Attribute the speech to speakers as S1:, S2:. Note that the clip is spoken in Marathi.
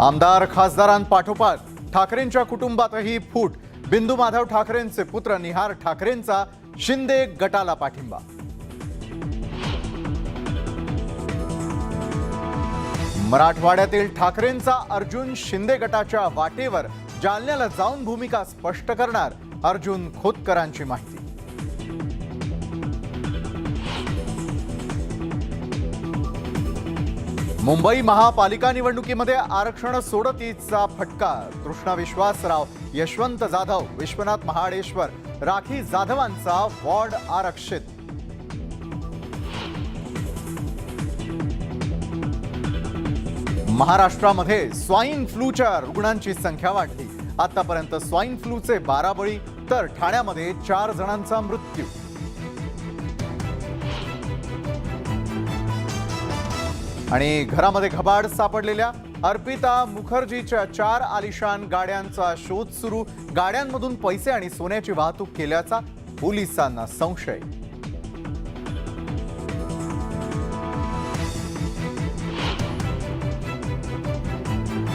S1: आमदार खासदारांपाठोपाठ ठाकरेंच्या कुटुंबातही फूट। बिंदू माधव ठाकरेंचे पुत्र निहार ठाकरेंचा शिंदे गटाला पाठिंबा। मराठवाड्यातील ठाकरेंचा अर्जुन शिंदे गटाच्या वाटेवर जालन्याला जाऊन भूमिका स्पष्ट करणार, अर्जुन खोतकरांची माहिती। मुंबई महापालिका निवडणुकीमध्ये आरक्षण सोडतीचा फटका। कृष्णा विश्वासराव, यशवंत जाधव, विश्वनाथ महाडेश्वर, राखी जाधवांचा वॉर्ड आरक्षित। महाराष्ट्रामध्ये स्वाईन फ्लूच्या रुग्णांची संख्या वाढली। आतापर्यंत स्वाईन फ्लूचे 12 बळी, तर ठाण्यामध्ये 4 जणांचा मृत्यू। आणि घरामध्ये घबाड सापडलेल्या अर्पिता मुखर्जीच्या 4 आलिशान गाड्यांचा शोध सुरू। गाड्यांमधून पैसे आणि सोन्याची वाहतूक केल्याचा पोलिसांना संशय।